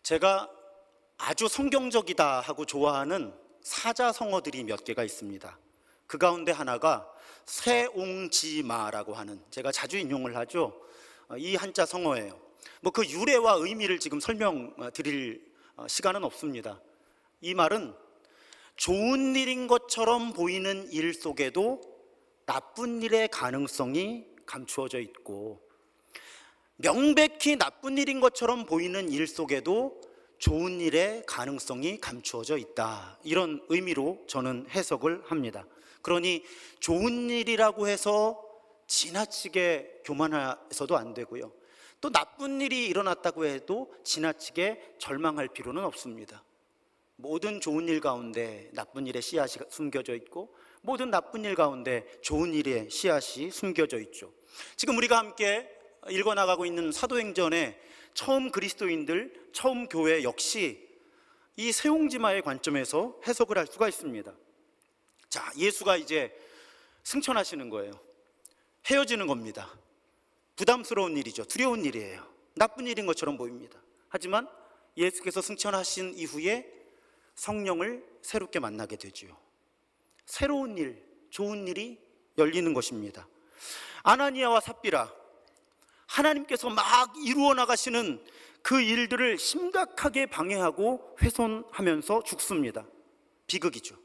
제가 아주 성경적이다 하고 좋아하는 사자성어들이 몇 개가 있습니다. 그 가운데 하나가 세옹지마라고 하는, 제가 자주 인용을 하죠, 이 한자 성어예요. 그 유래와 의미를 지금 설명드릴 시간은 없습니다. 이 말은 좋은 일인 것처럼 보이는 일 속에도 나쁜 일의 가능성이 감추어져 있고, 명백히 나쁜 일인 것처럼 보이는 일 속에도 좋은 일의 가능성이 감추어져 있다, 이런 의미로 저는 해석을 합니다. 그러니 좋은 일이라고 해서 지나치게 교만해서도 안 되고요, 또 나쁜 일이 일어났다고 해도 지나치게 절망할 필요는 없습니다. 모든 좋은 일 가운데 나쁜 일의 씨앗이 숨겨져 있고, 모든 나쁜 일 가운데 좋은 일의 씨앗이 숨겨져 있죠. 지금 우리가 함께 읽어나가고 있는 사도행전의 처음 그리스도인들, 처음 교회 역시 이 세옹지마의 관점에서 해석을 할 수가 있습니다. 자, 예수가 이제 승천하시는 거예요. 헤어지는 겁니다. 부담스러운 일이죠. 두려운 일이에요. 나쁜 일인 것처럼 보입니다. 하지만 예수께서 승천하신 이후에 성령을 새롭게 만나게 되지요. 새로운 일, 좋은 일이 열리는 것입니다. 아나니아와 삽비라, 하나님께서 막 이루어 나가시는 그 일들을 심각하게 방해하고 훼손하면서 죽습니다. 비극이죠.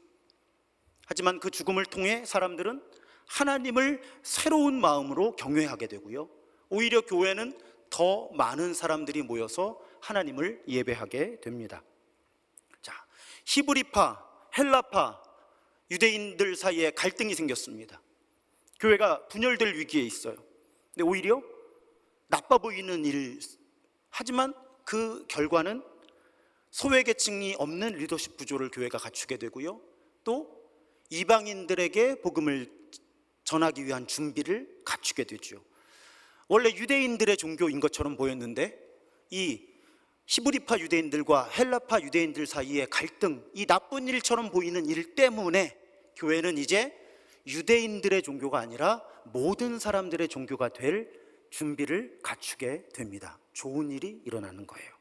하지만 그 죽음을 통해 사람들은 하나님을 새로운 마음으로 경외하게 되고요, 오히려 교회는 더 많은 사람들이 모여서 하나님을 예배하게 됩니다. 자, 히브리파, 헬라파, 유대인들 사이에 갈등이 생겼습니다. 교회가 분열될 위기에 있어요. 근데 오히려 나빠 보이는 일, 하지만 그 결과는 소외계층이 없는 리더십 구조를 교회가 갖추게 되고요, 또 이방인들에게 복음을 전하기 위한 준비를 갖추게 되죠. 원래 유대인들의 종교인 것처럼 보였는데 이 히브리파 유대인들과 헬라파 유대인들 사이의 갈등, 이 나쁜 일처럼 보이는 일 때문에 교회는 이제 유대인들의 종교가 아니라 모든 사람들의 종교가 될 준비를 갖추게 됩니다. 좋은 일이 일어나는 거예요.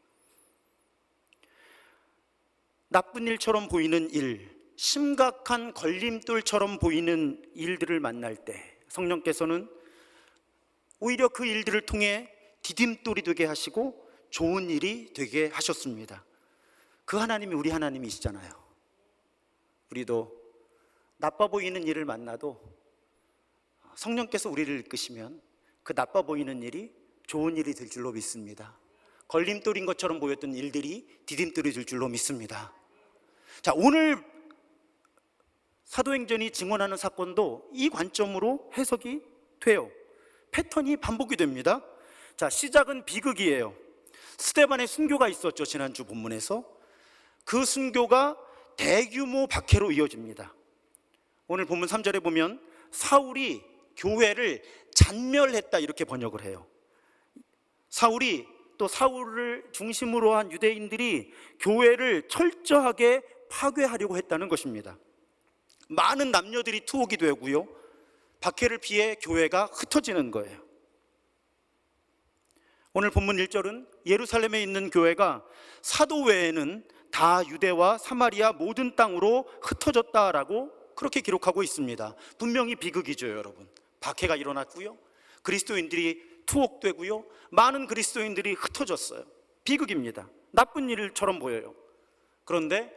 나쁜 일처럼 보이는 일, 심각한 걸림돌처럼 보이는 일들을 만날 때 성령께서는 오히려 그 일들을 통해 디딤돌이 되게 하시고 좋은 일이 되게 하셨습니다. 그 하나님이 우리 하나님이시잖아요. 우리도 나빠 보이는 일을 만나도 성령께서 우리를 이끄시면 그 나빠 보이는 일이 좋은 일이 될 줄로 믿습니다. 걸림돌인 것처럼 보였던 일들이 디딤돌이 될 줄로 믿습니다. 자, 오늘 사도행전이 증언하는 사건도 이 관점으로 해석이 돼요. 패턴이 반복이 됩니다. 자, 시작은 비극이에요. 스데반의 순교가 있었죠. 지난주 본문에서 그 순교가 대규모 박해로 이어집니다. 오늘 본문 3절에 보면 사울이 교회를 잔멸했다, 이렇게 번역을 해요. 사울이, 또 사울을 중심으로 한 유대인들이 교회를 철저하게 파괴하려고 했다는 것입니다. 많은 남녀들이 투옥이 되고요, 박해를 피해 교회가 흩어지는 거예요. 오늘 본문 1절은 예루살렘에 있는 교회가 사도 외에는 다 유대와 사마리아 모든 땅으로 흩어졌다라고 그렇게 기록하고 있습니다. 분명히 비극이죠, 여러분. 박해가 일어났고요, 그리스도인들이 투옥되고요, 많은 그리스도인들이 흩어졌어요. 비극입니다. 나쁜 일처럼 보여요. 그런데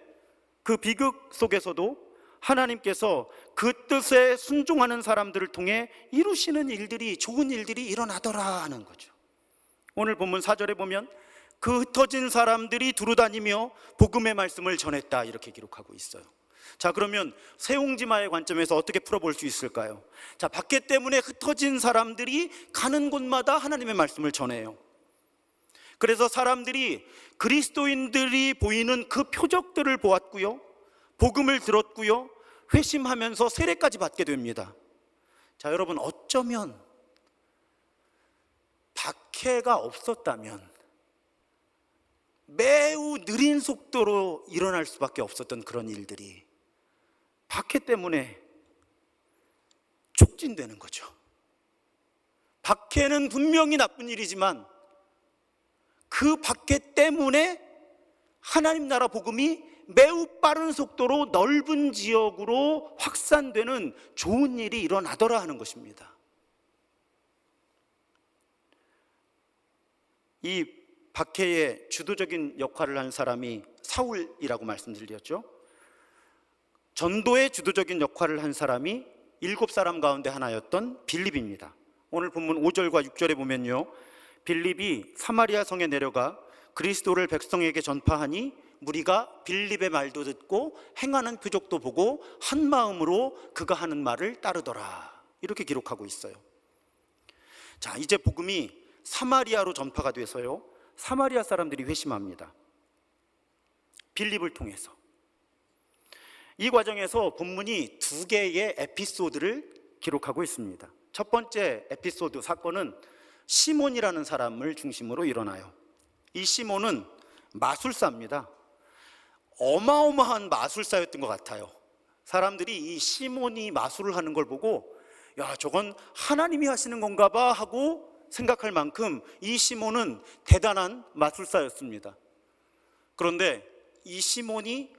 그 비극 속에서도 하나님께서 그 뜻에 순종하는 사람들을 통해 이루시는 일들이, 좋은 일들이 일어나더라 하는 거죠. 오늘 본문 4절에 보면 그 흩어진 사람들이 두루다니며 복음의 말씀을 전했다, 이렇게 기록하고 있어요. 자, 그러면 세옹지마의 관점에서 어떻게 풀어볼 수 있을까요? 자, 박해 때문에 흩어진 사람들이 가는 곳마다 하나님의 말씀을 전해요. 그래서 사람들이 그리스도인들이 보이는 그 표적들을 보았고요, 복음을 들었고요, 회심하면서 세례까지 받게 됩니다. 자, 여러분, 어쩌면 박해가 없었다면 매우 느린 속도로 일어날 수밖에 없었던 그런 일들이 박해 때문에 촉진되는 거죠. 박해는 분명히 나쁜 일이지만 그 박해 때문에 하나님 나라 복음이 매우 빠른 속도로 넓은 지역으로 확산되는 좋은 일이 일어나더라 하는 것입니다. 이 박해의 주도적인 역할을 한 사람이 사울이라고 말씀드렸죠. 전도의 주도적인 역할을 한 사람이 7사람 가운데 하나였던 빌립입니다. 오늘 본문 5절과 6절에 보면요, 빌립이 사마리아 성에 내려가 그리스도를 백성에게 전파하니 무리가 빌립의 말도 듣고 행하는 표적도 보고 한 마음으로 그가 하는 말을 따르더라, 이렇게 기록하고 있어요. 자, 이제 복음이 사마리아로 전파가 돼서요, 사마리아 사람들이 회심합니다. 빌립을 통해서. 이 과정에서 본문이 2개의 에피소드를 기록하고 있습니다. 첫 번째 에피소드 사건은 시몬이라는 사람을 중심으로 일어나요. 이 시몬은 마술사입니다. 어마어마한 마술사였던 것 같아요. 사람들이 이 시몬이 마술을 하는 걸 보고 야, 저건 하나님이 하시는 건가 봐 하고 생각할 만큼 이 시몬은 대단한 마술사였습니다. 그런데 이 시몬이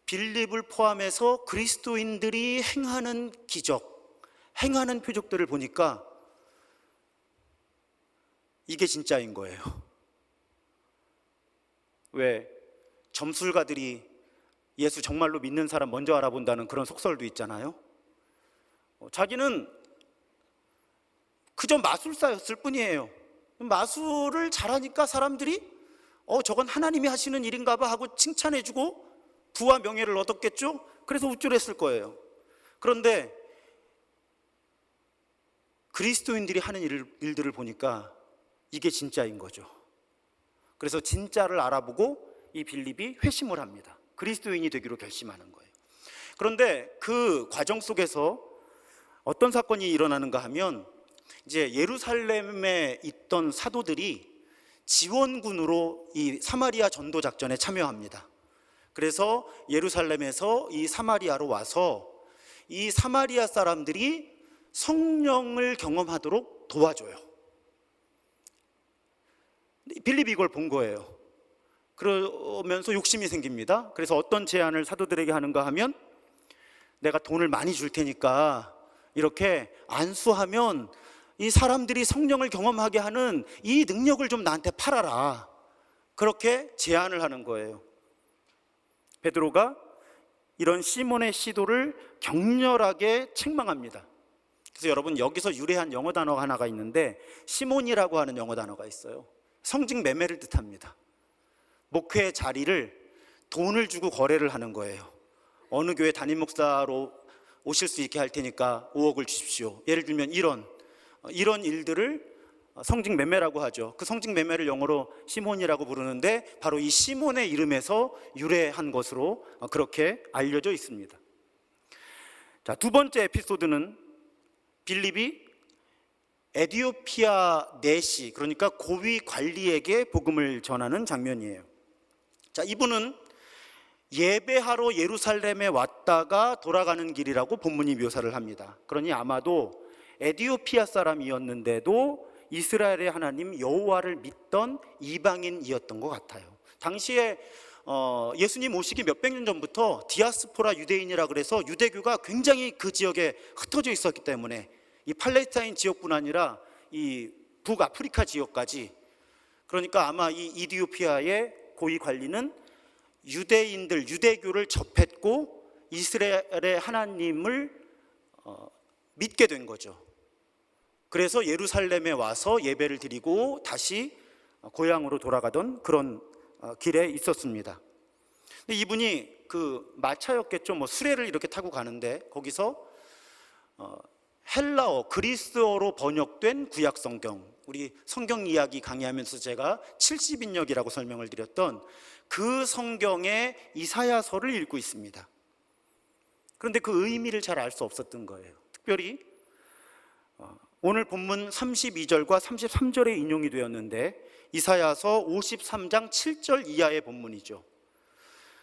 빌립을 포함해서 그리스도인들이 행하는 기적, 행하는 표적들을 보니까 이게 진짜인 거예요. 왜 점술가들이 예수 정말로 믿는 사람 먼저 알아본다는 그런 속설도 있잖아요. 자기는 그저 마술사였을 뿐이에요. 마술을 잘하니까 사람들이 저건 하나님이 하시는 일인가 봐 하고 칭찬해주고 부와 명예를 얻었겠죠. 그래서 우쭐했을 거예요. 그런데 그리스도인들이 하는 일들을 보니까 이게 진짜인 거죠. 그래서 진짜를 알아보고 이 빌립이 회심을 합니다. 그리스도인이 되기로 결심하는 거예요. 그런데 그 과정 속에서 어떤 사건이 일어나는가 하면 이제 예루살렘에 있던 사도들이 지원군으로 이 사마리아 전도 작전에 참여합니다. 그래서 예루살렘에서 이 사마리아로 와서 이 사마리아 사람들이 성령을 경험하도록 도와줘요. 빌립이 이걸 본 거예요. 그러면서 욕심이 생깁니다. 그래서 어떤 제안을 사도들에게 하는가 하면 내가 돈을 많이 줄 테니까 이렇게 안수하면 이 사람들이 성령을 경험하게 하는 이 능력을 좀 나한테 팔아라, 그렇게 제안을 하는 거예요. 베드로가 이런 시몬의 시도를 격렬하게 책망합니다. 그래서 여러분, 여기서 유래한 영어 단어가 하나가 있는데 시몬이라고 하는 영어 단어가 있어요. 성직 매매를 뜻합니다. 목회 자리를 돈을 주고 거래를 하는 거예요. 어느 교회 담임 목사로 오실 수 있게 할 테니까 5억을 주십시오. 예를 들면 이런 일들을 성직 매매라고 하죠. 그 성직 매매를 영어로 시몬이라고 부르는데 바로 이 시몬의 이름에서 유래한 것으로 그렇게 알려져 있습니다. 자, 두 번째 에피소드는 빌립이 에디오피아 내시, 그러니까 고위 관리에게 복음을 전하는 장면이에요. 자, 이분은 예배하러 예루살렘에 왔다가 돌아가는 길이라고 본문이 묘사를 합니다. 그러니 아마도 에디오피아 사람이었는데도 이스라엘의 하나님 여호와를 믿던 이방인이었던 것 같아요. 당시에 예수님 오시기 몇백 년 전부터 디아스포라 유대인이라 그래서 유대교가 굉장히 그 지역에 흩어져 있었기 때문에 이 팔레스타인 지역뿐 아니라 이 북아프리카 지역까지, 그러니까 아마 이 이디오피아의 고위 관리는 유대인들, 유대교를 접했고 이스라엘의 하나님을 믿게 된 거죠. 그래서 예루살렘에 와서 예배를 드리고 다시 고향으로 돌아가던 그런 길에 있었습니다. 근데 이분이 그 마차였겠죠. 뭐 수레를 이렇게 타고 가는데 거기서 헬라어, 그리스어로 번역된 구약 성경, 우리 성경 이야기 강의하면서 제가 70인역이라고 설명을 드렸던 그 성경의 이사야서를 읽고 있습니다. 그런데 그 의미를 잘 알 수 없었던 거예요. 특별히 오늘 본문 32절과 33절에 인용이 되었는데 이사야서 53장 7절 이하의 본문이죠.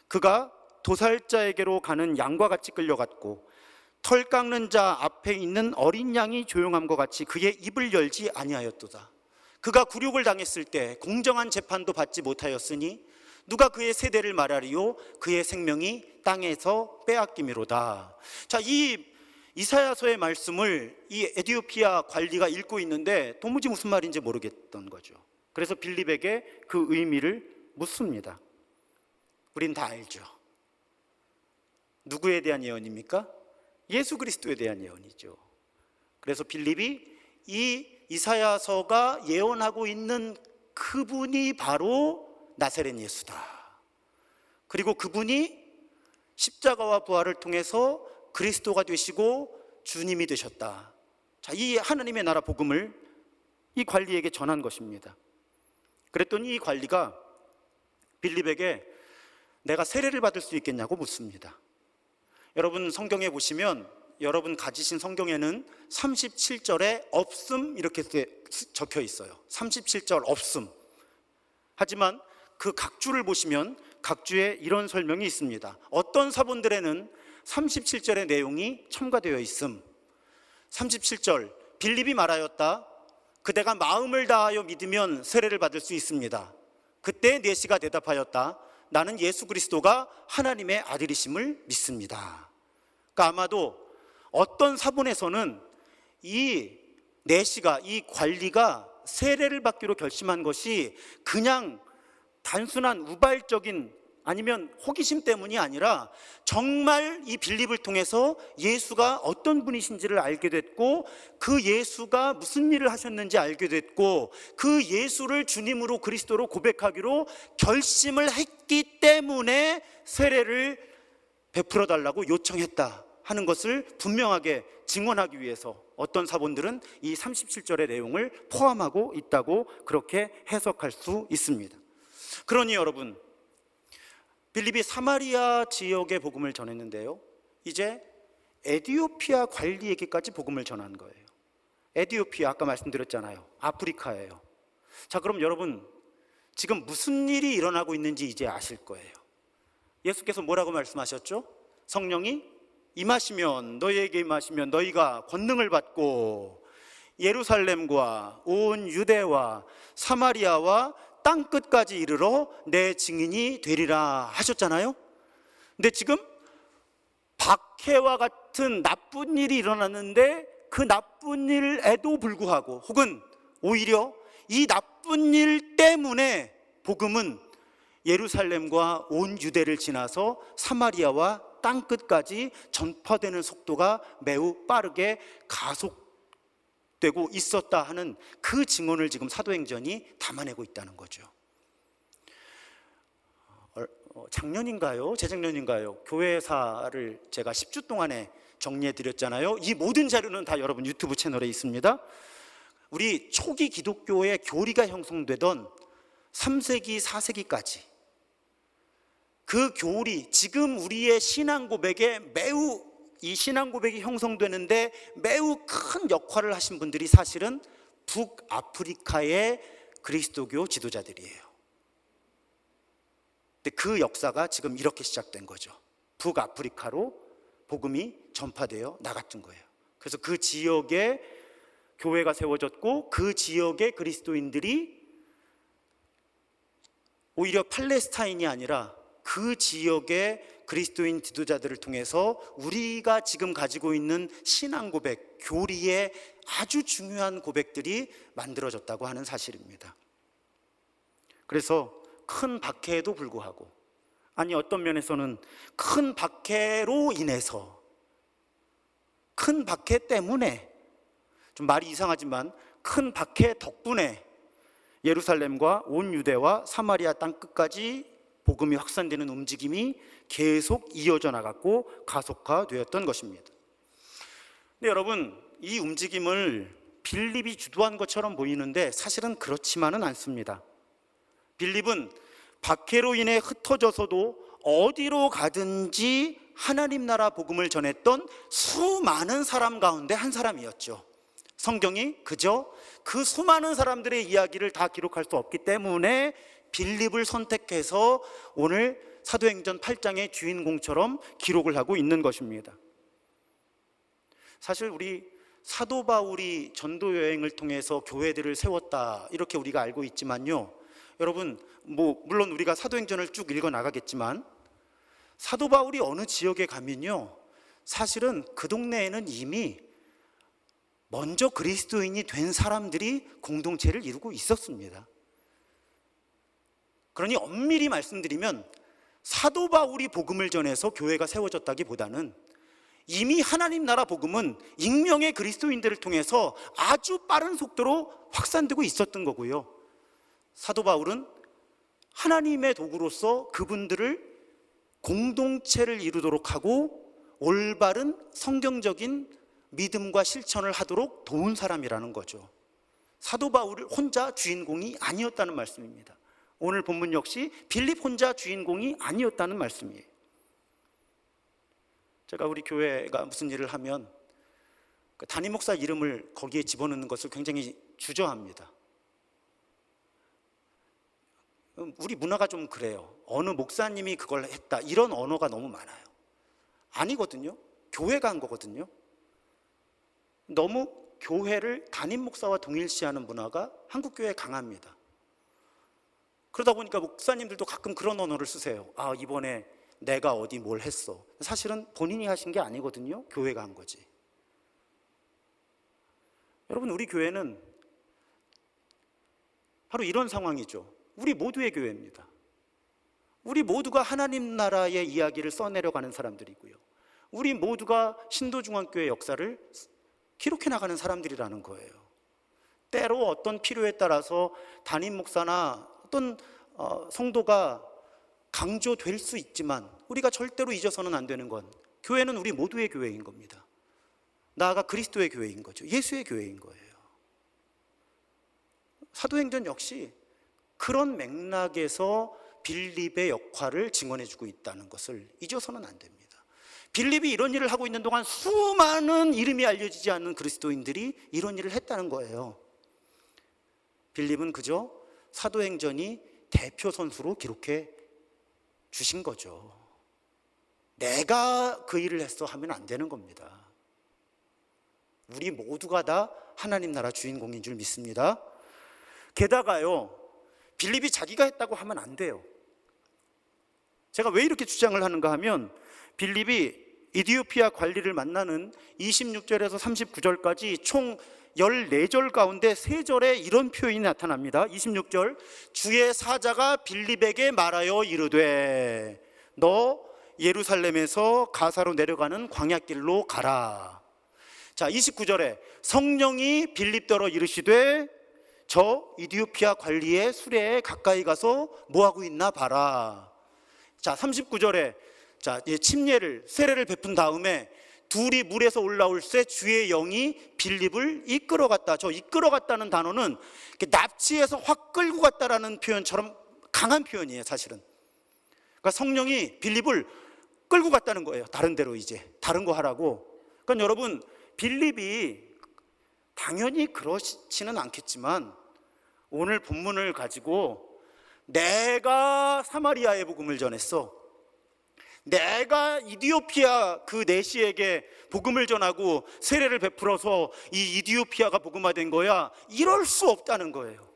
그가 도살자에게로 가는 양과 같이 끌려갔고 털 깎는 자 앞에 있는 어린 양이 조용함과 같이 그의 입을 열지 아니하였도다. 그가 굴욕을 당했을 때 공정한 재판도 받지 못하였으니 누가 그의 세대를 말하리요? 그의 생명이 땅에서 빼앗김이로다. 자, 이 이사야서의 말씀을 이 에디오피아 관리가 읽고 있는데 도무지 무슨 말인지 모르겠던 거죠. 그래서 빌립에게 그 의미를 묻습니다. 우린 다 알죠. 누구에 대한 예언입니까? 예수 그리스도에 대한 예언이죠. 그래서 빌립이 이 이사야서가 예언하고 있는 그분이 바로 나사렛 예수다. 그리고 그분이 십자가와 부활을 통해서 그리스도가 되시고 주님이 되셨다. 자, 이 하나님의 나라 복음을 이 관리에게 전한 것입니다. 그랬더니 이 관리가 빌립에게 내가 세례를 받을 수 있겠냐고 묻습니다. 여러분 성경에 보시면 여러분 가지신 성경에는 37절에 없음 이렇게 적혀 있어요. 37절 없음. 하지만 그 각주를 보시면 각주에 이런 설명이 있습니다. 어떤 사본들에는 37절의 내용이 첨가되어 있음. 37절 빌립이 말하였다. 그대가 마음을 다하여 믿으면 세례를 받을 수 있습니다. 그때 네시가 대답하였다. 나는 예수 그리스도가 하나님의 아들이심을 믿습니다. 그러니까 아마도 어떤 사본에서는 이 네시가, 이 관리가 세례를 받기로 결심한 것이 그냥 단순한 우발적인 아니면 호기심 때문이 아니라 정말 이 빌립을 통해서 예수가 어떤 분이신지를 알게 됐고 그 예수가 무슨 일을 하셨는지 알게 됐고 그 예수를 주님으로 그리스도로 고백하기로 결심을 했기 때문에 세례를 베풀어 달라고 요청했다 하는 것을 분명하게 증언하기 위해서 어떤 사본들은 이 37절의 내용을 포함하고 있다고 그렇게 해석할 수 있습니다. 그러니 여러분, 빌립이 사마리아 지역의 복음을 전했는데요, 이제 에디오피아 관리에게까지 복음을 전한 거예요. 에디오피아 아까 말씀드렸잖아요. 아프리카예요. 자, 그럼 여러분 지금 무슨 일이 일어나고 있는지 이제 아실 거예요. 예수께서 뭐라고 말씀하셨죠? 성령이 임하시면 너희에게 임하시면 너희가 권능을 받고 예루살렘과 온 유대와 사마리아와 땅끝까지 이르러 내 증인이 되리라 하셨잖아요. 근데 지금 박해와 같은 나쁜 일이 일어났는데 그 나쁜 일에도 불구하고 혹은 오히려 이 나쁜 일 때문에 복음은 예루살렘과 온 유대를 지나서 사마리아와 땅끝까지 전파되는 속도가 매우 빠르게 가속되고 있었다 하는 그 증언을 지금 사도행전이 담아내고 있다는 거죠. 작년인가요? 재작년인가요? 교회사를 제가 10주 동안에 정리해 드렸잖아요. 이 모든 자료는 다 여러분 유튜브 채널에 있습니다. 우리 초기 기독교의 교리가 형성되던 3세기, 4세기까지 그 교리, 지금 우리의 신앙 고백에 매우 이 신앙 고백이 형성되는데 매우 큰 역할을 하신 분들이 사실은 북아프리카의 그리스도교 지도자들이에요. 근데 그 역사가 지금 이렇게 시작된 거죠. 북아프리카로 복음이 전파되어 나갔던 거예요. 그래서 그 지역에 교회가 세워졌고 그 지역의 그리스도인들이 오히려 팔레스타인이 아니라 그 지역의 그리스도인 지도자들을 통해서 우리가 지금 가지고 있는 신앙 고백, 교리의 아주 중요한 고백들이 만들어졌다고 하는 사실입니다. 그래서 큰 박해에도 불구하고, 아니 어떤 면에서는 큰 박해로 인해서, 큰 박해 때문에, 좀 말이 이상하지만 큰 박해 덕분에 예루살렘과 온 유대와 사마리아 땅끝까지 복음이 확산되는 움직임이 계속 이어져 나갔고 가속화되었던 것입니다. 근데 여러분, 이 움직임을 빌립이 주도한 것처럼 보이는데 사실은 그렇지만은 않습니다. 빌립은 박해로 인해 흩어져서도 어디로 가든지 하나님 나라 복음을 전했던 수많은 사람 가운데 한 사람이었죠. 성경이 그저 그 수많은 사람들의 이야기를 다 기록할 수 없기 때문에 빌립을 선택해서 오늘 사도행전 8장의 주인공처럼 기록을 하고 있는 것입니다. 사실 우리 사도 바울이 전도 여행을 통해서 교회들을 세웠다 이렇게 우리가 알고 있지만요, 여러분, 물론 우리가 사도행전을 쭉 읽어 나가겠지만 사도 바울이 어느 지역에 가면요, 사실은 그 동네에는 이미 먼저 그리스도인이 된 사람들이 공동체를 이루고 있었습니다. 그러니 엄밀히 말씀드리면 사도 바울이 복음을 전해서 교회가 세워졌다기보다는 이미 하나님 나라 복음은 익명의 그리스도인들을 통해서 아주 빠른 속도로 확산되고 있었던 거고요, 사도 바울은 하나님의 도구로서 그분들을 공동체를 이루도록 하고 올바른 성경적인 믿음과 실천을 하도록 도운 사람이라는 거죠. 사도 바울 혼자 주인공이 아니었다는 말씀입니다. 오늘 본문 역시 빌립 혼자 주인공이 아니었다는 말씀이에요. 제가 우리 교회가 무슨 일을 하면 담임 목사 이름을 거기에 집어넣는 것을 굉장히 주저합니다. 우리 문화가 좀 그래요. 어느 목사님이 그걸 했다, 이런 언어가 너무 많아요. 아니거든요. 교회가 한 거거든요. 너무 교회를 담임 목사와 동일시하는 문화가 한국 교회에 강합니다. 그러다 보니까 목사님들도 가끔 그런 언어를 쓰세요. 아, 이번에 내가 어디 뭘 했어. 사실은 본인이 하신 게 아니거든요. 교회가 한 거지. 여러분, 우리 교회는 바로 이런 상황이죠. 우리 모두의 교회입니다. 우리 모두가 하나님 나라의 이야기를 써내려가는 사람들이고요, 우리 모두가 신도중앙교회 역사를 기록해 나가는 사람들이라는 거예요. 때로 어떤 필요에 따라서 담임 목사나 어떤 성도가 강조될 수 있지만 우리가 절대로 잊어서는 안 되는 건 교회는 우리 모두의 교회인 겁니다. 나아가 그리스도의 교회인 거죠. 예수의 교회인 거예요. 사도행전 역시 그런 맥락에서 빌립의 역할을 증언해주고 있다는 것을 잊어서는 안 됩니다. 빌립이 이런 일을 하고 있는 동안 수많은 이름이 알려지지 않는 그리스도인들이 이런 일을 했다는 거예요. 빌립은 그저 사도행전이 대표 선수로 기록해 주신 거죠. 내가 그 일을 했어 하면 안 되는 겁니다. 우리 모두가 다 하나님 나라 주인공인 줄 믿습니다. 게다가요, 빌립이 자기가 했다고 하면 안 돼요. 제가 왜 이렇게 주장을 하는가 하면 빌립이 이디오피아 관리를 만나는 26절에서 39절까지 총 14절 가운데 3절에 이런 표현이 나타납니다. 26절, 주의 사자가 빌립에게 말하여 이르되 너 예루살렘에서 가사로 내려가는 광야길로 가라. 자, 29절에 성령이 빌립더러 이르시되 저 이디오피아 관리의 수레에 가까이 가서 뭐하고 있나 봐라. 자, 39절에 침례를, 세례를 베푼 다음에 둘이 물에서 올라올 새 주의 영이 빌립을 이끌어갔다. 저 이끌어갔다는 단어는 납치해서 확 끌고 갔다라는 표현처럼 강한 표현이에요, 사실은. 그러니까 성령이 빌립을 끌고 갔다는 거예요. 다른 데로, 이제 다른 거 하라고. 그러니까 여러분, 빌립이 당연히 그렇지는 않겠지만 오늘 본문을 가지고 내가 사마리아의 복음을 전했어, 내가 이디오피아 그 내시에게 복음을 전하고 세례를 베풀어서 이 이디오피아가 복음화된 거야, 이럴 수 없다는 거예요.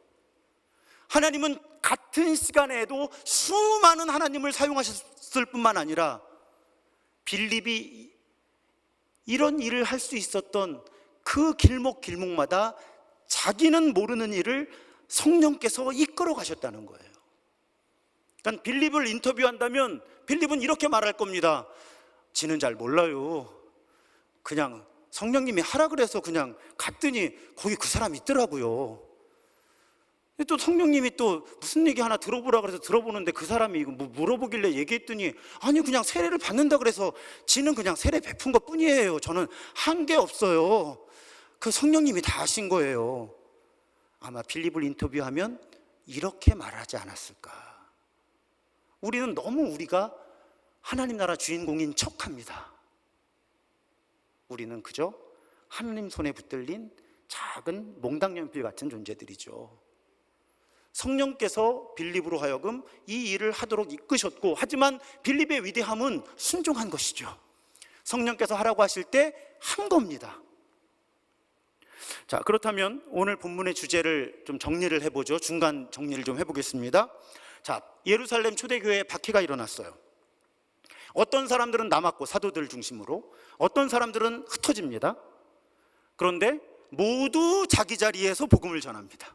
하나님은 같은 시간에도 수많은 하나님을 사용하셨을 뿐만 아니라 빌립이 이런 일을 할 수 있었던 그 길목길목마다 자기는 모르는 일을 성령께서 이끌어 가셨다는 거예요. 그러니까 빌립을 인터뷰한다면 빌립은 이렇게 말할 겁니다. 지는 잘 몰라요. 그냥 성령님이 하라 그래서 그냥 갔더니 거기 그 사람 있더라고요. 또 성령님이 또 무슨 얘기 하나 들어보라 그래서 들어보는데 그 사람이 뭐 물어보길래 얘기했더니 아니 그냥 세례를 받는다 그래서 지는 그냥 세례 베푼 것 뿐이에요. 저는 한 게 없어요. 그 성령님이 다 하신 거예요. 아마 빌립을 인터뷰하면 이렇게 말하지 않았을까. 우리는 너무 우리가 하나님 나라 주인공인 척합니다. 우리는 그저 하나님 손에 붙들린 작은 몽당연필 같은 존재들이죠. 성령께서 빌립으로 하여금 이 일을 하도록 이끄셨고, 하지만 빌립의 위대함은 순종한 것이죠. 성령께서 하라고 하실 때 한 겁니다. 자, 그렇다면 오늘 본문의 주제를 좀 정리를 해보죠. 중간 정리를 좀 해보겠습니다. 자, 예루살렘 초대교회에 박해가 일어났어요. 어떤 사람들은 남았고, 사도들 중심으로 어떤 사람들은 흩어집니다. 그런데 모두 자기 자리에서 복음을 전합니다.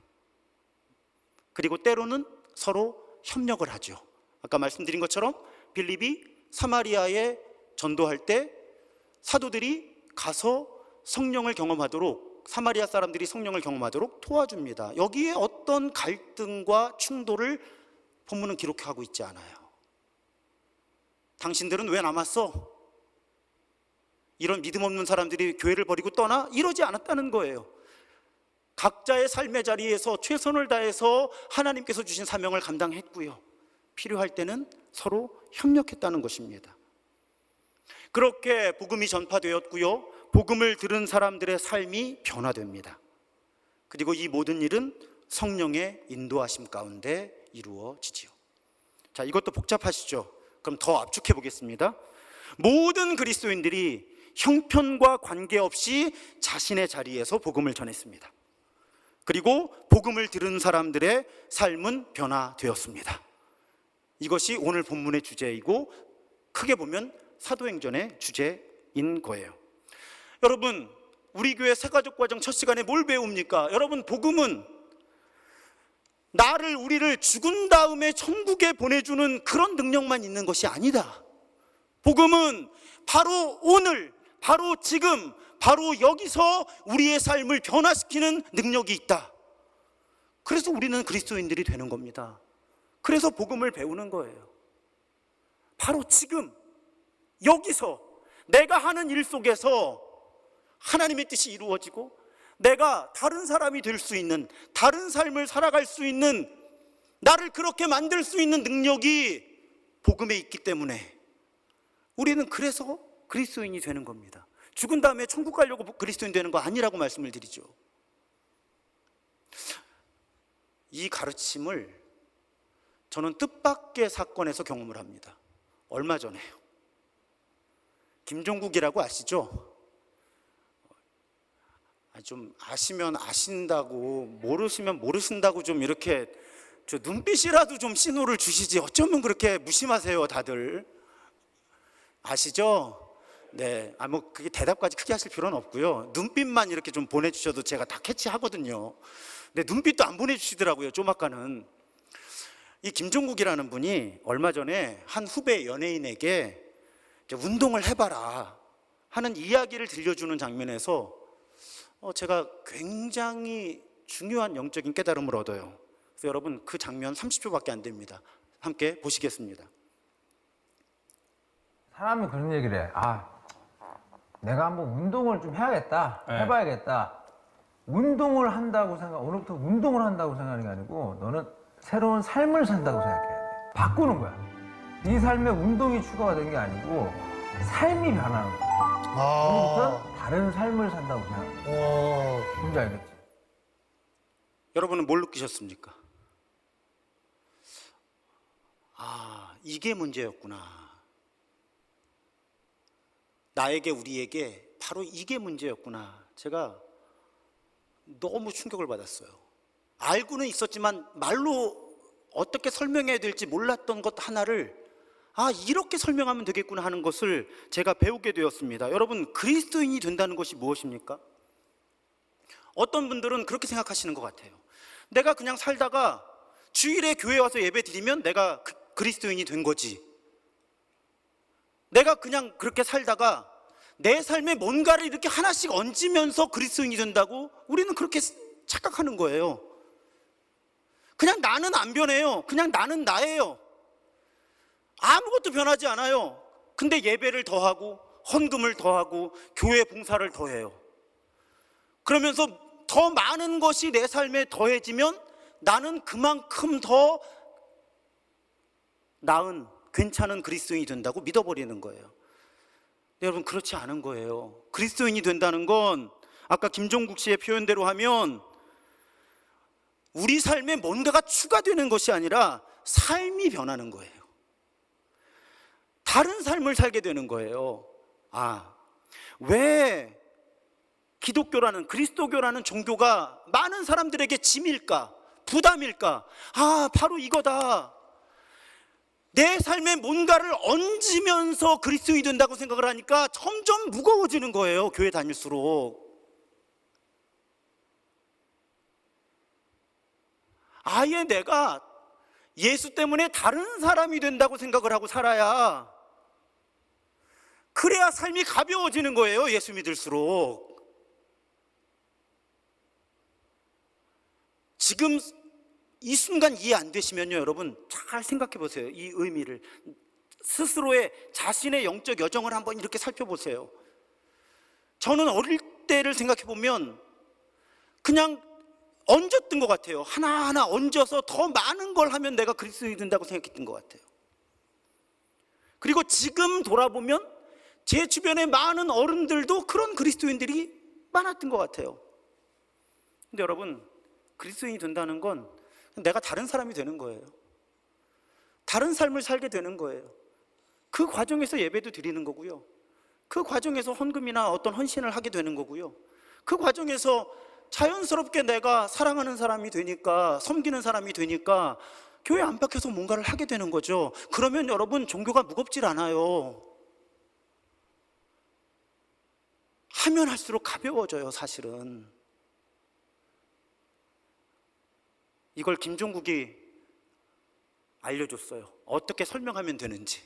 그리고 때로는 서로 협력을 하죠. 아까 말씀드린 것처럼 빌립이 사마리아에 전도할 때 사도들이 가서 성령을 경험하도록, 사마리아 사람들이 성령을 경험하도록 도와줍니다. 여기에 어떤 갈등과 충돌을 본문은 기록하고 있지 않아요. 당신들은 왜 남았어? 이런 믿음 없는 사람들이 교회를 버리고 떠나? 이러지 않았다는 거예요. 각자의 삶의 자리에서 최선을 다해서 하나님께서 주신 사명을 감당했고요, 필요할 때는 서로 협력했다는 것입니다. 그렇게 복음이 전파되었고요, 복음을 들은 사람들의 삶이 변화됩니다. 그리고 이 모든 일은 성령의 인도하심 가운데 이루어지지요. 자, 이것도 복잡하시죠? 그럼 더 압축해 보겠습니다. 모든 그리스도인들이 형편과 관계없이 자신의 자리에서 복음을 전했습니다. 그리고 복음을 들은 사람들의 삶은 변화되었습니다. 이것이 오늘 본문의 주제이고, 크게 보면 사도행전의 주제인 거예요. 여러분, 우리 교회 새가족과정 첫 시간에 뭘 배웁니까? 여러분, 복음은 우리를 죽은 다음에 천국에 보내주는 그런 능력만 있는 것이 아니다. 복음은 바로 오늘, 바로 지금, 바로 여기서 우리의 삶을 변화시키는 능력이 있다. 그래서 우리는 그리스도인들이 되는 겁니다. 그래서 복음을 배우는 거예요. 바로 지금 여기서 내가 하는 일 속에서 하나님의 뜻이 이루어지고, 내가 다른 사람이 될 수 있는, 다른 삶을 살아갈 수 있는, 나를 그렇게 만들 수 있는 능력이 복음에 있기 때문에 우리는 그래서 그리스도인이 되는 겁니다. 죽은 다음에 천국 가려고 그리스도인 되는 거 아니라고 말씀을 드리죠. 이 가르침을 저는 뜻밖의 사건에서 경험을 합니다. 얼마 전에요. 김종국이라고 아시죠? 좀 아시면 아신다고, 모르시면 모르신다고 좀 이렇게 눈빛이라도 좀 신호를 주시지, 어쩌면 그렇게 무심하세요 다들. 아시죠? 네, 그게 대답까지 크게 하실 필요는 없고요, 눈빛만 이렇게 좀 보내주셔도 제가 다 캐치하거든요. 근데 눈빛도 안 보내주시더라고요, 좀 아까는. 이 김종국이라는 분이 얼마 전에 한 후배 연예인에게 운동을 해봐라 하는 이야기를 들려주는 장면에서 제가 굉장히 중요한 영적인 깨달음을 얻어요. 그래서 여러분, 그 장면 30초밖에 안 됩니다. 함께 보시겠습니다. 사람이 그런 얘기를 해. 내가 한번 운동을 좀 해야겠다. 네. 해봐야겠다. 운동을 한다고 오늘부터 운동을 한다고 생각하는 게 아니고, 너는 새로운 삶을 산다고 생각해야 돼. 바꾸는 거야. 네 삶에 운동이 추가가 된 게 아니고 삶이 변하는 거야. 오늘부터 다른 삶을 산다고 생각해. 뭔지 알겠지? 여러분은 뭘 느끼셨습니까? 이게 문제였구나. 나에게, 우리에게 바로 이게 문제였구나. 제가 너무 충격을 받았어요. 알고는 있었지만 말로 어떻게 설명해야 될지 몰랐던 것 하나를 이렇게 설명하면 되겠구나 하는 것을 제가 배우게 되었습니다. 여러분, 그리스도인이 된다는 것이 무엇입니까? 어떤 분들은 그렇게 생각하시는 것 같아요. 내가 그냥 살다가 주일에 교회 와서 예배 드리면 내가 그리스도인이 된 거지. 내가 그냥 그렇게 살다가 내 삶에 뭔가를 이렇게 하나씩 얹으면서 그리스도인이 된다고 우리는 그렇게 착각하는 거예요. 그냥 나는 안 변해요. 그냥 나는 나예요. 아무것도 변하지 않아요. 근데 예배를 더하고 헌금을 더하고 교회 봉사를 더해요. 그러면서 더 많은 것이 내 삶에 더해지면 나는 그만큼 더 나은, 괜찮은 그리스도인이 된다고 믿어버리는 거예요. 여러분, 그렇지 않은 거예요. 그리스도인이 된다는 건 아까 김종국 씨의 표현대로 하면 우리 삶에 뭔가가 추가되는 것이 아니라 삶이 변하는 거예요. 다른 삶을 살게 되는 거예요. 왜 기독교라는, 그리스도교라는 종교가 많은 사람들에게 짐일까, 부담일까? 아, 바로 이거다. 내 삶에 뭔가를 얹으면서 그리스도인이 된다고 생각을 하니까 점점 무거워지는 거예요, 교회 다닐수록. 아예 내가 예수 때문에 다른 사람이 된다고 생각을 하고 살아야, 그래야 삶이 가벼워지는 거예요, 예수 믿을수록. 지금 이 순간 이해 안 되시면요, 여러분 잘 생각해 보세요. 이 의미를, 스스로의 자신의 영적 여정을 한번 이렇게 살펴보세요. 저는 어릴 때를 생각해 보면 그냥 얹었던 것 같아요. 하나하나 얹어서 더 많은 걸 하면 내가 그리스도인이 된다고 생각했던 것 같아요. 그리고 지금 돌아보면 제 주변에 많은 어른들도 그런 그리스도인들이 많았던 것 같아요. 근데 여러분, 그리스도인이 된다는 건 내가 다른 사람이 되는 거예요. 다른 삶을 살게 되는 거예요. 그 과정에서 예배도 드리는 거고요. 그 과정에서 헌금이나 어떤 헌신을 하게 되는 거고요. 그 과정에서 자연스럽게 내가 사랑하는 사람이 되니까, 섬기는 사람이 되니까 교회 안팎에서 뭔가를 하게 되는 거죠. 그러면 여러분, 종교가 무겁질 않아요. 하면 할수록 가벼워져요, 사실은. 이걸 김종국이 알려줬어요. 어떻게 설명하면 되는지.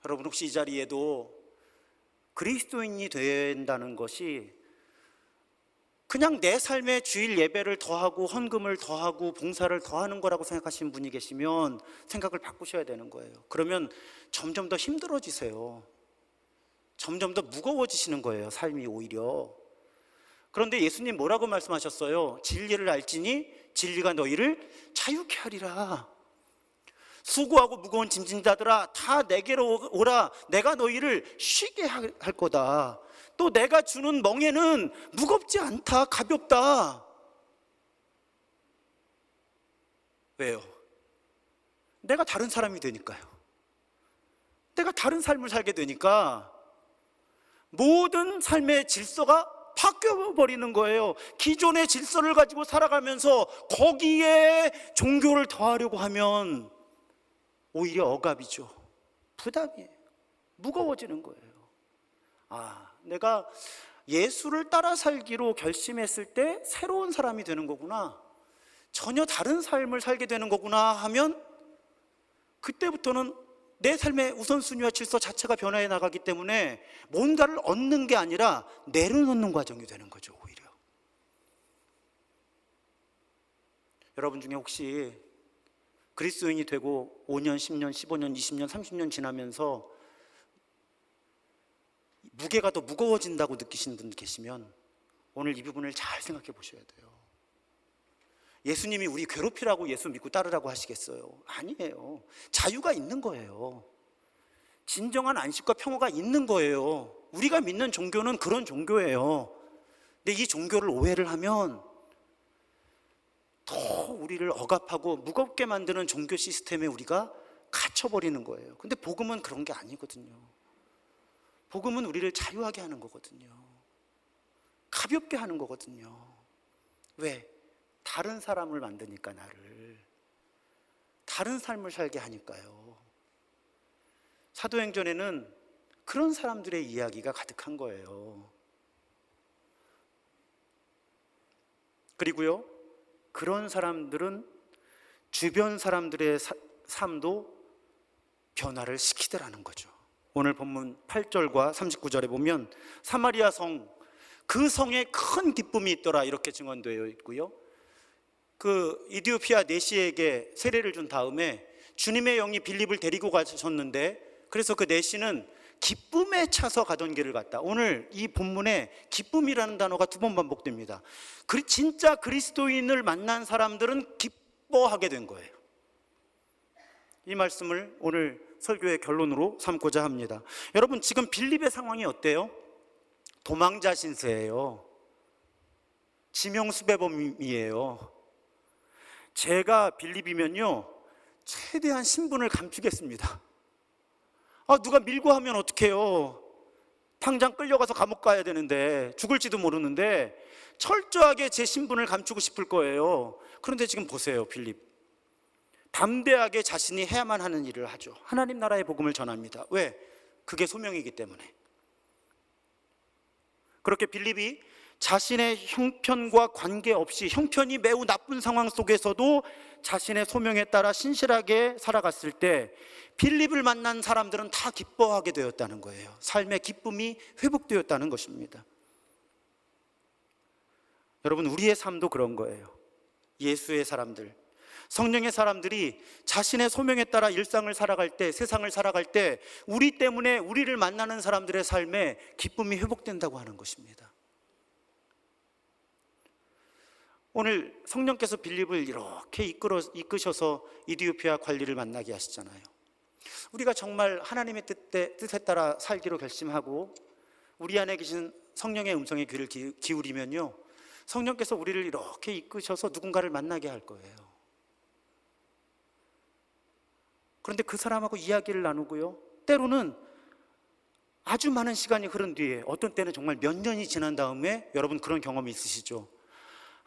여러분, 혹시 이 자리에도 그리스도인이 된다는 것이 그냥 내 삶에 주일 예배를 더하고 헌금을 더하고 봉사를 더하는 거라고 생각하시는 분이 계시면 생각을 바꾸셔야 되는 거예요. 그러면 점점 더 힘들어지세요. 점점 더 무거워지시는 거예요, 삶이 오히려. 그런데 예수님 뭐라고 말씀하셨어요? 진리를 알지니 진리가 너희를 자유케 하리라. 수고하고 무거운 짐진 자들아, 다 내게로 오라. 내가 너희를 쉬게 할 거다. 또 내가 주는 멍에는 무겁지 않다, 가볍다. 왜요? 내가 다른 사람이 되니까요. 내가 다른 삶을 살게 되니까 모든 삶의 질서가 바뀌어버리는 거예요. 기존의 질서를 가지고 살아가면서 거기에 종교를 더하려고 하면 오히려 억압이죠. 부담이에요. 무거워지는 거예요. 아, 내가 예수를 따라 살기로 결심했을 때 새로운 사람이 되는 거구나, 전혀 다른 삶을 살게 되는 거구나 하면 그때부터는 내 삶의 우선순위와 질서 자체가 변화해 나가기 때문에 뭔가를 얻는 게 아니라 내려놓는 과정이 되는 거죠, 오히려. 여러분 중에 혹시 그리스도인이 되고 5년, 10년, 15년, 20년, 30년 지나면서 무게가 더 무거워진다고 느끼시는 분 계시면 오늘 이 부분을 잘 생각해 보셔야 돼요. 예수님이 우리 괴롭히라고 예수 믿고 따르라고 하시겠어요? 아니에요. 자유가 있는 거예요. 진정한 안식과 평화가 있는 거예요. 우리가 믿는 종교는 그런 종교예요. 근데 이 종교를 오해를 하면 더 우리를 억압하고 무겁게 만드는 종교 시스템에 우리가 갇혀버리는 거예요. 근데 복음은 그런 게 아니거든요. 복음은 우리를 자유하게 하는 거거든요. 가볍게 하는 거거든요. 왜? 다른 사람을 만드니까, 나를 다른 삶을 살게 하니까요. 사도행전에는 그런 사람들의 이야기가 가득한 거예요. 그리고요, 그런 사람들은 주변 사람들의 삶도 변화를 시키더라는 거죠. 오늘 본문 8절과 39절에 보면 사마리아 성, 그 성에 큰 기쁨이 있더라, 이렇게 증언되어 있고요. 그 이디오피아 내시에게 세례를 준 다음에 주님의 영이 빌립을 데리고 가셨는데, 그래서 그 내시는 기쁨에 차서 가던 길을 갔다. 오늘 이 본문에 기쁨이라는 단어가 2번 반복됩니다. 진짜 그리스도인을 만난 사람들은 기뻐하게 된 거예요. 이 말씀을 오늘 설교의 결론으로 삼고자 합니다. 여러분, 지금 빌립의 상황이 어때요? 도망자 신세예요. 지명수배범이에요. 제가 빌립이면요, 최대한 신분을 감추겠습니다. 아, 누가 밀고 하면 어떡해요? 당장 끌려가서 감옥 가야 되는데, 죽을지도 모르는데 철저하게 제 신분을 감추고 싶을 거예요. 그런데 지금 보세요, 빌립. 담대하게 자신이 해야만 하는 일을 하죠. 하나님 나라의 복음을 전합니다. 왜? 그게 소명이기 때문에. 그렇게 빌립이 자신의 형편과 관계없이, 형편이 매우 나쁜 상황 속에서도 자신의 소명에 따라 신실하게 살아갔을 때 빌립을 만난 사람들은 다 기뻐하게 되었다는 거예요. 삶의 기쁨이 회복되었다는 것입니다. 여러분, 우리의 삶도 그런 거예요. 예수의 사람들, 성령의 사람들이 자신의 소명에 따라 일상을 살아갈 때, 세상을 살아갈 때 우리 때문에 우리를 만나는 사람들의 삶에 기쁨이 회복된다고 하는 것입니다. 오늘 성령께서 빌립을 이렇게 이끄셔서 이디오피아 관리를 만나게 하시잖아요. 우리가 정말 하나님의 뜻에 따라 살기로 결심하고 우리 안에 계신 성령의 음성에 귀를 기울이면요, 성령께서 우리를 이렇게 이끄셔서 누군가를 만나게 할 거예요. 그런데 그 사람하고 이야기를 나누고요, 때로는 아주 많은 시간이 흐른 뒤에, 어떤 때는 정말 몇 년이 지난 다음에, 여러분 그런 경험이 있으시죠?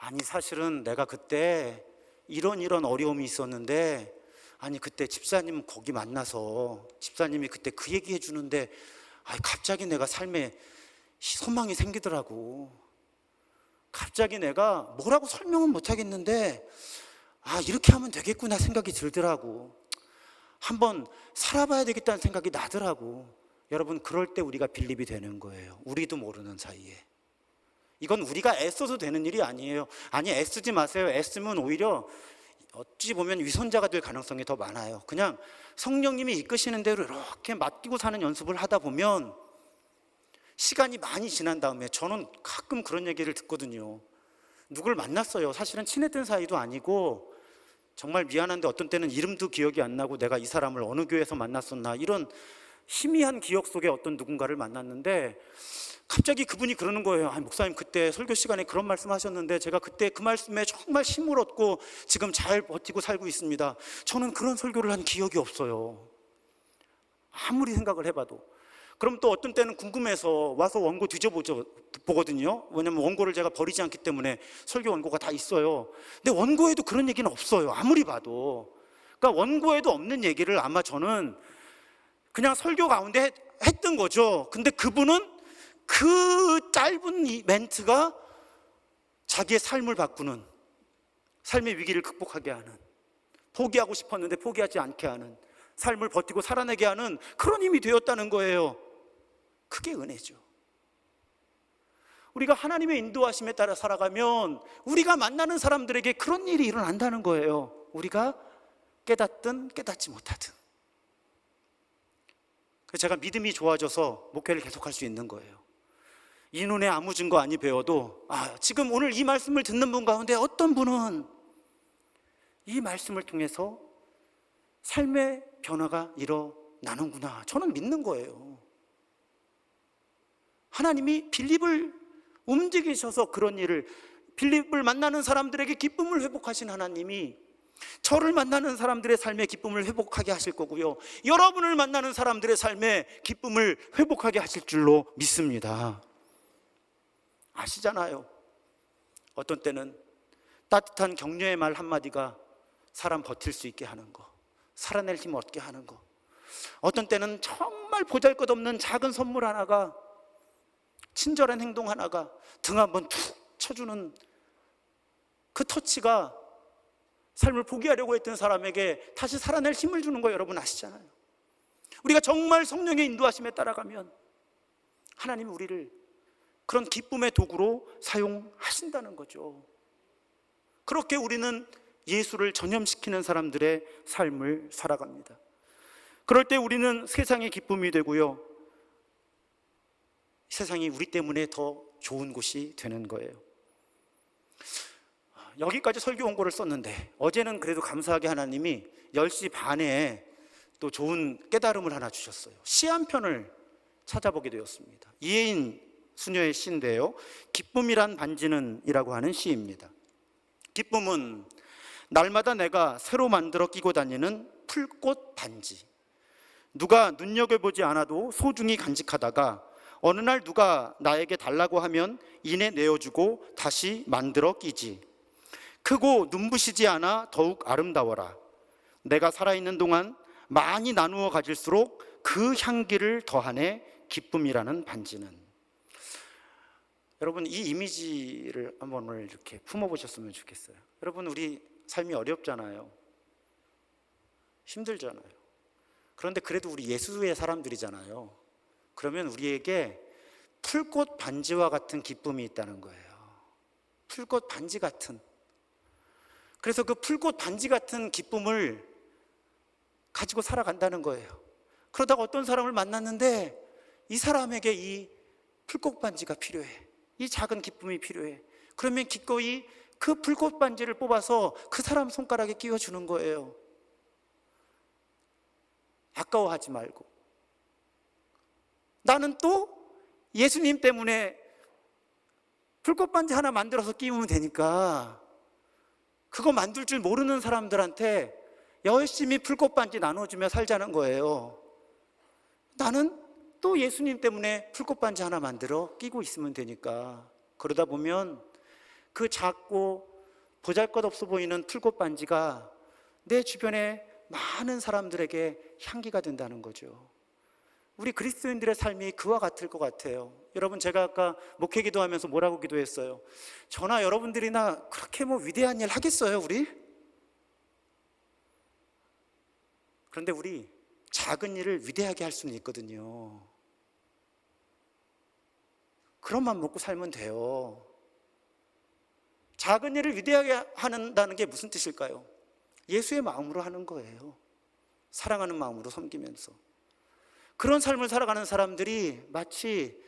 아니 사실은 내가 그때 이런 어려움이 있었는데, 아니 그때 집사님 거기 만나서 집사님이 그때 그 얘기 해주는데 갑자기 내가 삶에 소망이 생기더라고. 갑자기 내가 뭐라고 설명은 못하겠는데 이렇게 하면 되겠구나 생각이 들더라고. 한번 살아봐야 되겠다는 생각이 나더라고. 여러분, 그럴 때 우리가 빌립이 되는 거예요. 우리도 모르는 사이에. 이건 우리가 애써서 되는 일이 아니에요. 아니, 애쓰지 마세요. 애쓰면 오히려 어찌 보면 위선자가 될 가능성이 더 많아요. 그냥 성령님이 이끄시는 대로 이렇게 맡기고 사는 연습을 하다 보면 시간이 많이 지난 다음에, 저는 가끔 그런 얘기를 듣거든요. 누굴 만났어요. 사실은 친했던 사이도 아니고, 정말 미안한데 어떤 때는 이름도 기억이 안 나고 내가 이 사람을 어느 교회에서 만났었나, 이런 희미한 기억 속에 어떤 누군가를 만났는데 갑자기 그분이 그러는 거예요. 목사님 그때 설교 시간에 그런 말씀 하셨는데 제가 그때 그 말씀에 정말 힘을 얻고 지금 잘 버티고 살고 있습니다. 저는 그런 설교를 한 기억이 없어요. 아무리 생각을 해봐도. 그럼 또 어떤 때는 궁금해서 와서 원고 뒤져보거든요. 왜냐면 원고를 제가 버리지 않기 때문에 설교 원고가 다 있어요. 근데 원고에도 그런 얘기는 없어요. 아무리 봐도. 그러니까 원고에도 없는 얘기를 아마 저는 그냥 설교 가운데 했던 거죠. 근데 그분은 그 짧은 이 멘트가 자기의 삶을 바꾸는, 삶의 위기를 극복하게 하는, 포기하고 싶었는데 포기하지 않게 하는, 삶을 버티고 살아내게 하는 그런 힘이 되었다는 거예요. 그게 은혜죠. 우리가 하나님의 인도하심에 따라 살아가면 우리가 만나는 사람들에게 그런 일이 일어난다는 거예요. 우리가 깨닫든 깨닫지 못하든. 제가 믿음이 좋아져서 목회를 계속할 수 있는 거예요. 이 눈에 아무 증거 아니 배워도 지금 오늘 이 말씀을 듣는 분 가운데 어떤 분은 이 말씀을 통해서 삶의 변화가 일어나는구나, 저는 믿는 거예요. 하나님이 빌립을 움직이셔서 그런 일을, 빌립을 만나는 사람들에게 기쁨을 회복하신 하나님이 저를 만나는 사람들의 삶의 기쁨을 회복하게 하실 거고요, 여러분을 만나는 사람들의 삶의 기쁨을 회복하게 하실 줄로 믿습니다. 아시잖아요. 어떤 때는 따뜻한 격려의 말 한마디가 사람 버틸 수 있게 하는 거, 살아낼 힘 얻게 하는 거. 어떤 때는 정말 보잘것없는 작은 선물 하나가, 친절한 행동 하나가, 등 한번 툭 쳐주는 그 터치가 삶을 포기하려고 했던 사람에게 다시 살아낼 힘을 주는 거, 여러분 아시잖아요. 우리가 정말 성령의 인도하심에 따라가면 하나님이 우리를 그런 기쁨의 도구로 사용하신다는 거죠. 그렇게 우리는 예수를 전염시키는 사람들의 삶을 살아갑니다. 그럴 때 우리는 세상의 기쁨이 되고요, 세상이 우리 때문에 더 좋은 곳이 되는 거예요. 여기까지 설교 원고를 썼는데 어제는 그래도 감사하게 하나님이 10시 반에 또 좋은 깨달음을 하나 주셨어요. 시 한 편을 찾아보게 되었습니다. 이혜인 수녀의 시인데요, 기쁨이란 반지는 이라고 하는 시입니다. 기쁨은 날마다 내가 새로 만들어 끼고 다니는 풀꽃 반지. 누가 눈여겨보지 않아도 소중히 간직하다가 어느 날 누가 나에게 달라고 하면 이내 내어주고 다시 만들어 끼지. 크고 눈부시지 않아 더욱 아름다워라. 내가 살아있는 동안 많이 나누어 가질수록 그 향기를 더하네 기쁨이라는 반지는. 여러분, 이 이미지를 한번 오늘 이렇게 품어보셨으면 좋겠어요. 여러분, 우리 삶이 어렵잖아요. 힘들잖아요. 그런데 그래도 우리 예수의 사람들이잖아요. 그러면 우리에게 풀꽃 반지와 같은 기쁨이 있다는 거예요. 풀꽃 반지 같은. 그래서 그 풀꽃 반지 같은 기쁨을 가지고 살아간다는 거예요. 그러다가 어떤 사람을 만났는데 이 사람에게 이 풀꽃 반지가 필요해. 이 작은 기쁨이 필요해. 그러면 기꺼이 그 풀꽃 반지를 뽑아서 그 사람 손가락에 끼워주는 거예요. 아까워하지 말고. 나는 또 예수님 때문에 풀꽃 반지 하나 만들어서 끼우면 되니까 그거 만들 줄 모르는 사람들한테 열심히 풀꽃 반지 나눠주며 살자는 거예요. 나는 또 예수님 때문에 풀꽃 반지 하나 만들어 끼고 있으면 되니까. 그러다 보면 그 작고 보잘것없어 보이는 풀꽃 반지가 내 주변에 많은 사람들에게 향기가 된다는 거죠. 우리 그리스도인들의 삶이 그와 같을 것 같아요. 여러분, 제가 아까 목회 기도하면서 뭐라고 기도했어요? 저나 여러분들이나 그렇게 위대한 일 하겠어요, 우리? 그런데 우리 작은 일을 위대하게 할 수는 있거든요. 그런 맘 먹고 살면 돼요. 작은 일을 위대하게 한다는 게 무슨 뜻일까요? 예수의 마음으로 하는 거예요. 사랑하는 마음으로 섬기면서. 그런 삶을 살아가는 사람들이 마치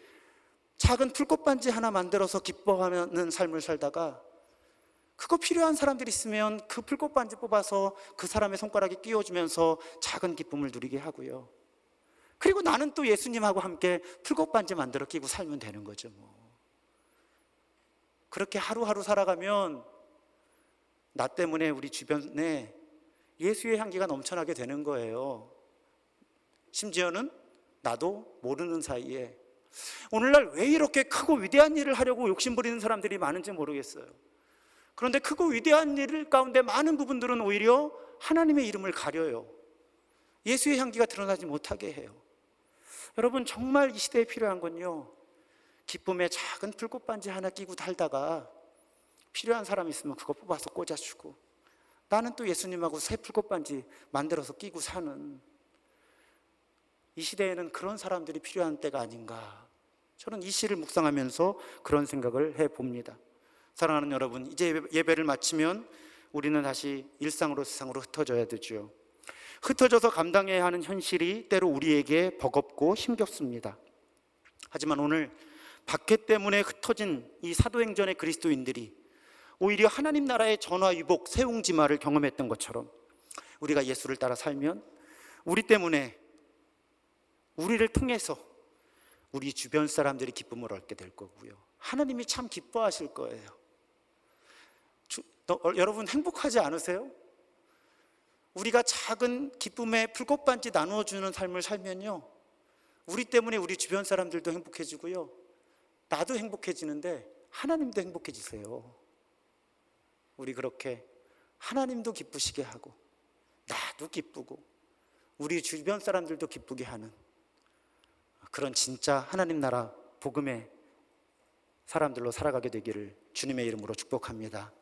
작은 풀꽃 반지 하나 만들어서 기뻐하는 삶을 살다가 그거 필요한 사람들이 있으면 그 풀꽃 반지 뽑아서 그 사람의 손가락에 끼워주면서 작은 기쁨을 누리게 하고요. 그리고 나는 또 예수님하고 함께 풀꽃 반지 만들어 끼고 살면 되는 거죠. 그렇게 하루하루 살아가면 나 때문에 우리 주변에 예수의 향기가 넘쳐나게 되는 거예요. 심지어는 나도 모르는 사이에. 오늘날 왜 이렇게 크고 위대한 일을 하려고 욕심부리는 사람들이 많은지 모르겠어요. 그런데 크고 위대한 일 가운데 많은 부분들은 오히려 하나님의 이름을 가려요. 예수의 향기가 드러나지 못하게 해요. 여러분, 정말 이 시대에 필요한 건요, 기쁨의 작은 풀꽃 반지 하나 끼고 살다가 필요한 사람 있으면 그거 뽑아서 꽂아주고, 나는 또 예수님하고 새 풀꽃 반지 만들어서 끼고 사는, 이 시대에는 그런 사람들이 필요한 때가 아닌가. 저는 이 시를 묵상하면서 그런 생각을 해봅니다. 사랑하는 여러분, 이제 예배를 마치면 우리는 다시 일상으로 세상으로 흩어져야 되죠. 흩어져서 감당해야 하는 현실이 때로 우리에게 버겁고 힘겹습니다. 하지만 오늘 박해 때문에 흩어진 이 사도행전의 그리스도인들이 오히려 하나님 나라의 전화위복, 세웅지마를 경험했던 것처럼 우리가 예수를 따라 살면 우리 때문에, 우리를 통해서 우리 주변 사람들이 기쁨을 얻게 될 거고요, 하나님이 참 기뻐하실 거예요. 여러분, 행복하지 않으세요? 우리가 작은 기쁨의 풀꽃반지 나누어주는 삶을 살면요, 우리 때문에 우리 주변 사람들도 행복해지고요, 나도 행복해지는데 하나님도 행복해지세요. 우리 그렇게 하나님도 기쁘시게 하고 나도 기쁘고 우리 주변 사람들도 기쁘게 하는 그런 진짜 하나님 나라 복음의 사람들로 살아가게 되기를 주님의 이름으로 축복합니다.